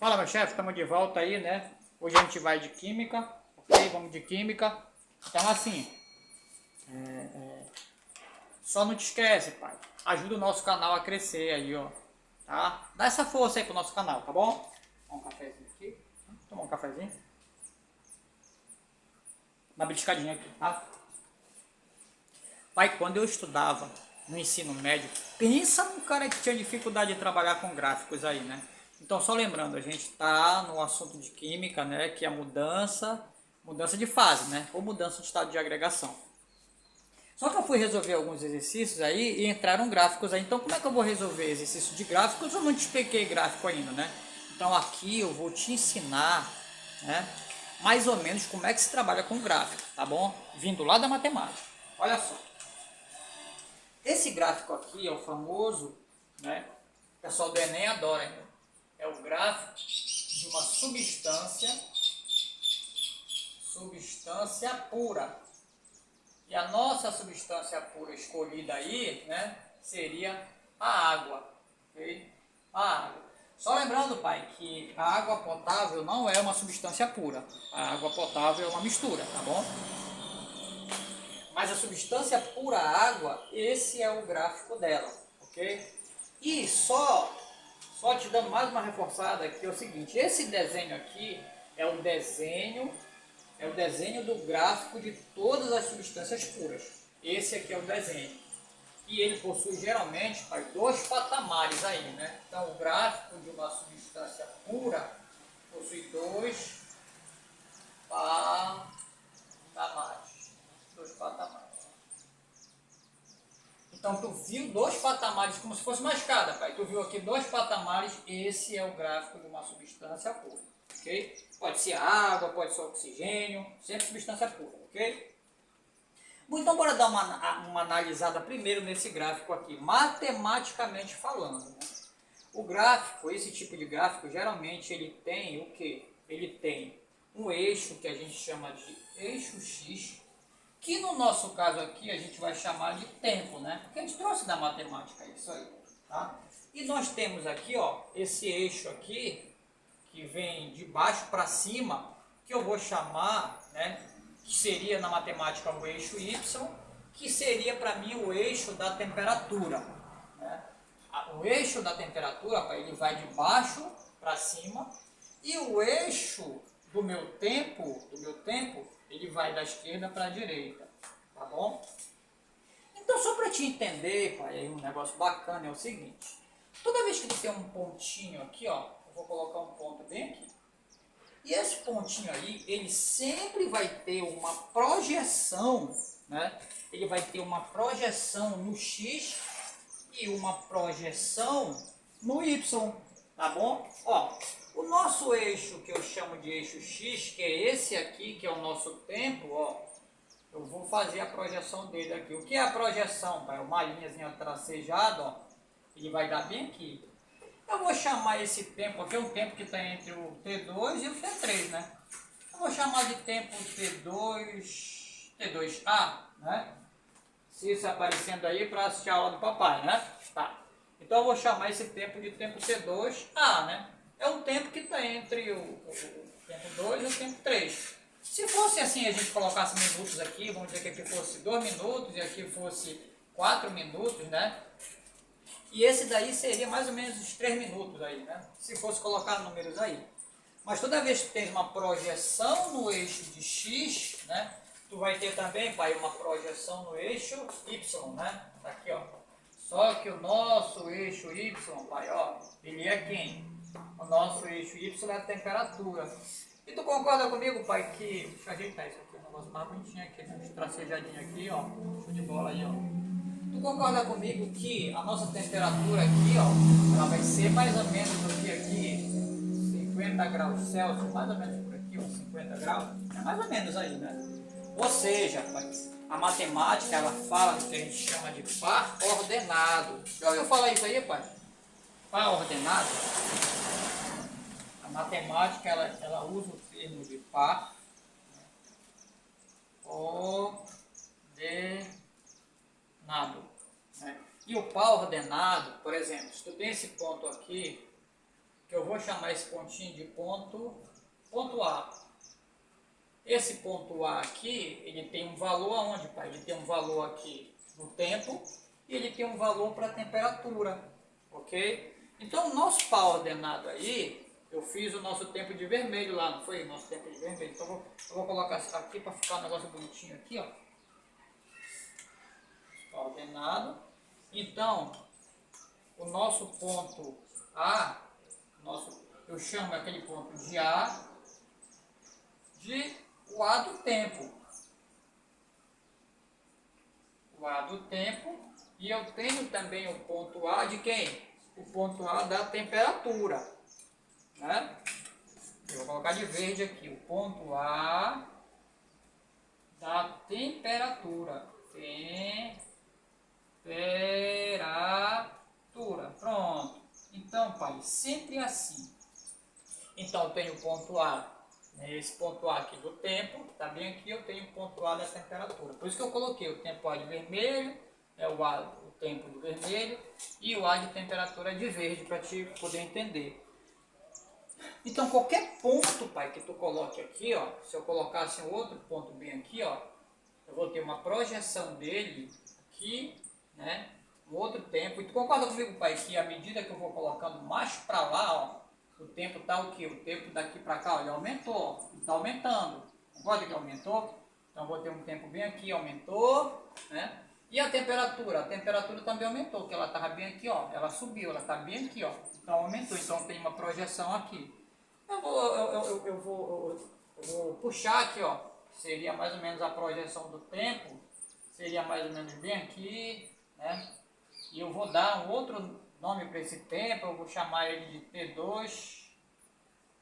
Fala, meu chefe, estamos de volta aí, né? Hoje a gente vai de química, ok? Vamos de química. Então, assim, só não te esquece, pai. Ajuda o nosso canal a crescer aí, ó. Tá? Dá essa força aí pro nosso canal, tá bom? Toma um cafezinho aqui. Tomar um cafezinho. Uma beliscadinha aqui, tá? Pai, quando eu estudava no ensino médio, pensa num cara que tinha dificuldade de trabalhar com gráficos aí, né? Então, só lembrando, a gente está no assunto de química, né? Que é a mudança de fase, né? Ou mudança de estado de agregação. Só que eu fui resolver alguns exercícios aí e entraram gráficos aí. Então, como é que eu vou resolver exercício de gráficos? Eu não te expliquei gráfico ainda, né? Então, aqui eu vou te ensinar, né? Mais ou menos como é que se trabalha com gráfico, tá bom? Vindo lá da matemática. Olha só. Esse gráfico aqui é o famoso, né? O pessoal do Enem adora, hein? É o gráfico de uma substância pura. E a nossa substância pura escolhida aí, né, seria a água, ok? A água. Só lembrando, pai, que a água potável não é uma substância pura. A água potável é uma mistura, tá bom? Mas a substância pura água, esse é o gráfico dela, ok? E só te dando mais uma reforçada aqui, é o seguinte, esse desenho aqui é o desenho do gráfico de todas as substâncias puras. Esse aqui é o desenho. E ele possui geralmente dois patamares aí, né? Então o gráfico de uma substância pura possui dois patamares. Dois patamares. Então tu viu dois patamares como se fosse uma escada, pai. Tu viu aqui dois patamares, esse é o gráfico de uma substância pura, ok? Pode ser água, pode ser oxigênio, sempre substância pura, ok? Bom, então bora dar uma analisada primeiro nesse gráfico aqui, matematicamente falando, né? O gráfico, esse tipo de gráfico, geralmente ele tem o quê? Ele tem um eixo que a gente chama de eixo X, que no nosso caso aqui a gente vai chamar de tempo, né? Porque a gente trouxe da matemática isso aí, tá? E nós temos aqui, ó, esse eixo aqui, que vem de baixo para cima, que eu vou chamar, né, que seria na matemática o eixo Y, que seria para mim o eixo da temperatura, né? O eixo da temperatura, ele vai de baixo para cima, e o eixo do meu tempo, ele vai da esquerda para a direita, tá bom? Então, só para te entender, pai, um negócio bacana é o seguinte, toda vez que ele tem um pontinho aqui, ó, eu vou colocar um ponto bem aqui, e esse pontinho aí, ele sempre vai ter uma projeção, né? Ele vai ter uma projeção no X e uma projeção no Y, tá bom? Ó, o nosso eixo, que eu chamo de eixo X, que é esse aqui, que é o nosso tempo, ó, eu vou fazer a projeção dele aqui. O que é a projeção, pai? Uma linhazinha tracejada, ó, ele vai dar bem aqui. Eu vou chamar esse tempo aqui, um tempo que está entre o T2 e o T3, né? Eu vou chamar de tempo T2A, né? Se isso aparecendo aí para assistir a aula do papai, né? Tá. Então eu vou chamar esse tempo de tempo T2A, né? É um tempo que está entre o tempo 2 e o tempo 3. Se fosse assim, a gente colocasse minutos aqui, vamos dizer que aqui fosse 2 minutos e aqui fosse 4 minutos, né? E esse daí seria mais ou menos os 3 minutos aí, né? Se fosse colocar números aí. Mas toda vez que tem uma projeção no eixo de X, né? Tu vai ter também, pai, uma projeção no eixo Y, né? Tá aqui, ó. Só que o nosso eixo Y, pai, ó, ele é quem? O nosso eixo Y é a temperatura. E tu concorda comigo, pai, que... Deixa eu ajeitar isso aqui, um negócio mais bonitinho aqui, um tracejadinho aqui, ó. Show de bola aí, ó. Tu concorda comigo que a nossa temperatura aqui, ó, ela vai ser mais ou menos aqui 50 graus Celsius, mais ou menos por aqui, ó, 50 graus, é mais ou menos aí, né? Ou seja, a matemática, ela fala do que a gente chama de par ordenado. Já ouviu falar isso aí, pai? Par ordenado? A matemática, ela usa o termo de par ordenado. Né? E o par ordenado, por exemplo, se tu tem esse ponto aqui, que eu vou chamar esse pontinho de ponto A. Esse ponto A aqui, ele tem um valor aonde, pai? Ele tem um valor aqui no tempo e ele tem um valor para a temperatura, ok? Então, o nosso pau ordenado aí, eu fiz o nosso tempo de vermelho lá, não foi? O nosso tempo de vermelho. Então, eu vou colocar aqui para ficar um negócio bonitinho aqui, ó. Pau ordenado. Então, o nosso ponto A, eu chamo aquele ponto de A, de o A do tempo. O A do tempo. E eu tenho também o ponto A de quem? O ponto A da temperatura. Né? Eu vou colocar de verde aqui. O ponto A da temperatura. Temperatura. Pronto. Então, pai, sempre assim. Então, eu tenho o ponto A. Esse ponto A aqui do tempo, tá bem aqui, eu tenho o ponto A da temperatura. Por isso que eu coloquei o tempo A de vermelho, o tempo de vermelho, e o A de temperatura de verde, para te poder entender. Então, qualquer ponto, pai, que tu coloque aqui, ó, se eu colocasse um outro ponto bem aqui, ó, eu vou ter uma projeção dele aqui, né, um outro tempo. E tu concorda comigo, pai, que à medida que eu vou colocando mais para lá, ó, o tempo tá o quê? O tempo daqui para cá, ó, ele aumentou, está aumentando. Concorda que aumentou? Então, vou ter um tempo bem aqui, aumentou, né? E a temperatura? A temperatura também aumentou, que ela estava bem aqui, ó, ela subiu, ela está bem aqui, ó, então aumentou. Então, tem uma projeção aqui. Eu vou puxar aqui, ó, seria mais ou menos a projeção do tempo, seria mais ou menos bem aqui, né? E eu vou dar um outro nome para esse tempo, eu vou chamar ele de T2,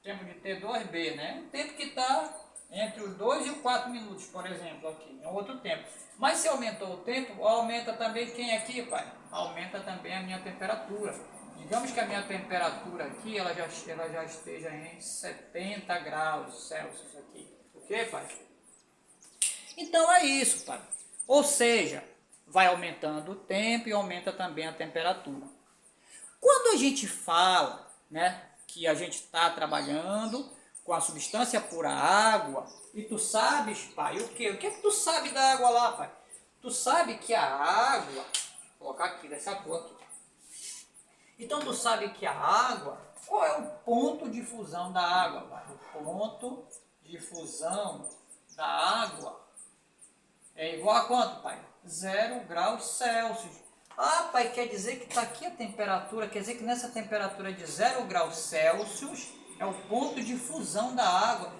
tempo de T2B, né? O tempo que está entre os 2 e os 4 minutos, por exemplo, aqui, é um outro tempo. Mas se aumentou o tempo, aumenta também quem aqui, pai? Aumenta também a minha temperatura. Digamos que a minha temperatura aqui, ela já esteja em 70 graus Celsius aqui. Ok, pai? Então é isso, pai. Ou seja, vai aumentando o tempo e aumenta também a temperatura. Quando a gente fala, né, que a gente está trabalhando com a substância pura água, e tu sabes, pai, o quê? O que é que tu sabe da água lá, pai? Tu sabe que a água, vou colocar aqui dessa cor aqui. Então tu sabe que a água, qual é o ponto de fusão da água, pai? O ponto de fusão da água é igual a quanto, pai? 0 graus Celsius. Ah, pai, quer dizer que está aqui a temperatura, quer dizer que nessa temperatura de 0 graus Celsius é o ponto de fusão da água.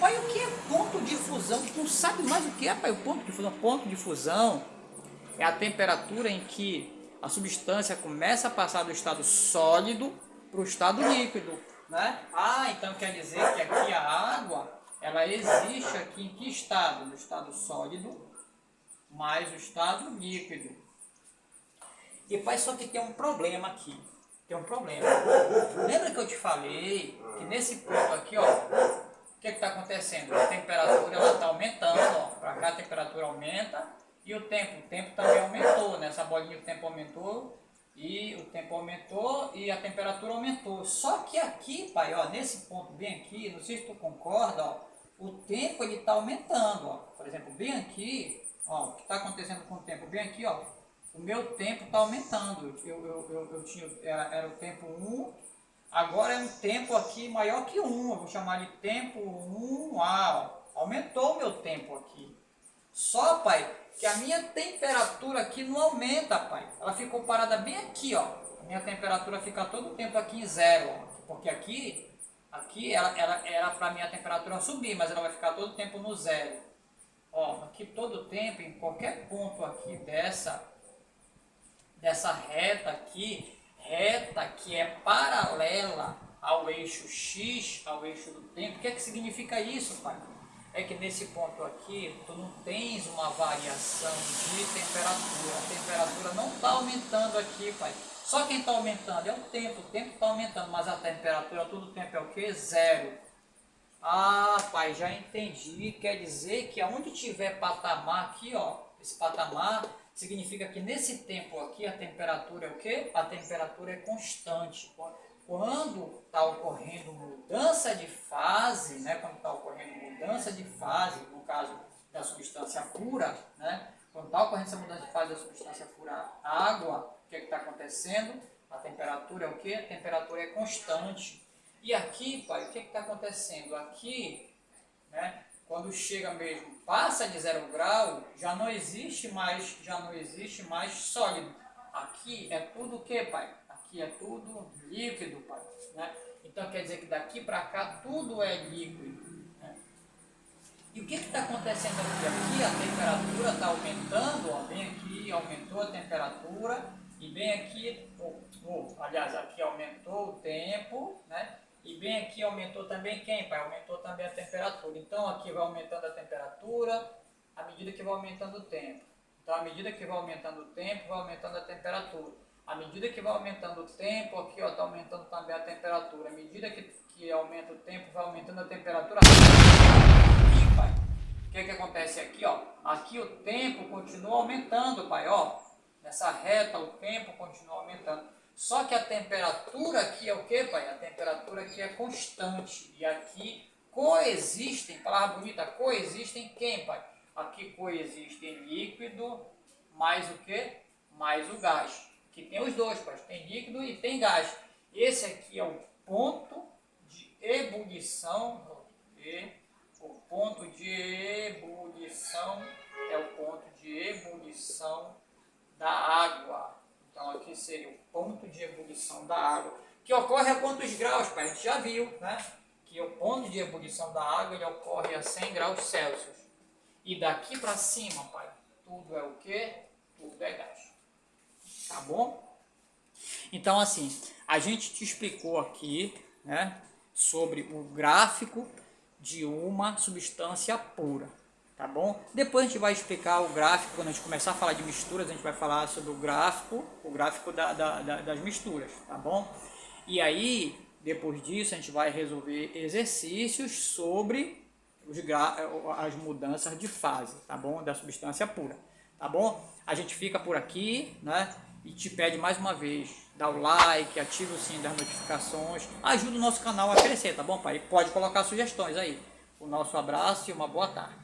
Pai, o que é ponto de fusão? Tu não sabe mais o que é, pai, o ponto de fusão? Ponto de fusão é a temperatura em que a substância começa a passar do estado sólido para o estado líquido, né? Ah, então quer dizer que aqui a água, ela existe aqui em que estado? No estado sólido mais o estado líquido. E pai, só que tem um problema aqui. Tem um problema. Lembra que eu te falei que nesse ponto aqui, ó, o que está acontecendo? A temperatura ela está aumentando, ó. Para cá a temperatura aumenta e o tempo também aumentou, né? Essa bolinha o tempo aumentou e o tempo aumentou e a temperatura aumentou. Só que aqui, pai, ó, nesse ponto bem aqui, não sei se tu concorda, ó, o tempo ele está aumentando, ó. Por exemplo, bem aqui, ó, o que está acontecendo com o tempo bem aqui, ó. O meu tempo está aumentando. Eu tinha, era o tempo 1, agora é um tempo aqui maior que 1. Eu vou chamar de tempo 1A. Aumentou o meu tempo aqui. Só, pai, que a minha temperatura aqui não aumenta, pai. Ela ficou parada bem aqui, ó. A minha temperatura fica todo o tempo aqui em 0, ó. Porque aqui ela era para a minha temperatura subir, mas ela vai ficar todo o tempo no 0. Ó, aqui todo o tempo, em qualquer ponto aqui dessa reta aqui, reta que é paralela ao eixo X, ao eixo do tempo. O que é que significa isso, pai? É que nesse ponto aqui, tu não tens uma variação de temperatura. A temperatura não está aumentando aqui, pai. Só quem está aumentando é o tempo está aumentando, mas a temperatura todo o tempo é o quê? 0. Ah, pai, já entendi. Quer dizer que aonde tiver patamar aqui, ó, esse patamar significa que nesse tempo aqui a temperatura é o quê? A temperatura é constante. quando está ocorrendo mudança de fase, né? Quando está ocorrendo mudança de fase, no caso da substância pura, né? Quando está ocorrendo essa mudança de fase da substância pura água, o que está acontecendo? A temperatura é o quê? A temperatura é constante. E aqui, pai, o que está acontecendo? Aqui, né, quando chega mesmo, passa de 0 grau, já não existe mais sólido. Aqui é tudo o que, pai? Aqui é tudo líquido, pai. Né? Então quer dizer que daqui para cá tudo é líquido. Né? E o que está acontecendo aqui? Aqui a temperatura está aumentando, ó, bem aqui aumentou a temperatura e bem aqui, aliás, aqui aumentou o tempo, né? E bem aqui aumentou também quem, pai? Aumentou também a temperatura. Então aqui vai aumentando a temperatura à medida que vai aumentando o tempo. Então à medida que vai aumentando o tempo, vai aumentando a temperatura. À medida que vai aumentando o tempo, aqui está aumentando também a temperatura. À medida que aumenta o tempo, vai aumentando a temperatura. Aqui, pai, o que acontece aqui? Ó? Aqui o tempo continua aumentando, pai. Ó. Nessa reta o tempo continua aumentando. Só que a temperatura aqui é o que, pai? A temperatura aqui é constante. E aqui coexistem, palavra bonita, coexistem quem, pai? Aqui coexistem líquido mais o que? Mais o gás. Que tem os dois, pai. Tem líquido e tem gás. Esse aqui é o ponto de ebulição. O ponto de ebulição é o ponto de ebulição da água. Então aqui seria o ponto de ebulição da água, que ocorre a quantos graus, pai? A gente já viu, né? Que o ponto de ebulição da água ele ocorre a 100 graus Celsius. E daqui para cima, pai, tudo é o que? Tudo é gás. Tá bom? Então assim, a gente te explicou aqui, né, sobre o gráfico de uma substância pura. Tá bom? Depois a gente vai explicar o gráfico, quando a gente começar a falar de misturas, a gente vai falar sobre o gráfico das misturas, tá bom? E aí, depois disso, a gente vai resolver exercícios sobre as mudanças de fase, tá bom? Da substância pura, tá bom? A gente fica por aqui, né? E te pede mais uma vez, dá o like, ativa o sininho das notificações, ajuda o nosso canal a crescer, tá bom, pai? E pode colocar sugestões aí. O nosso abraço e uma boa tarde.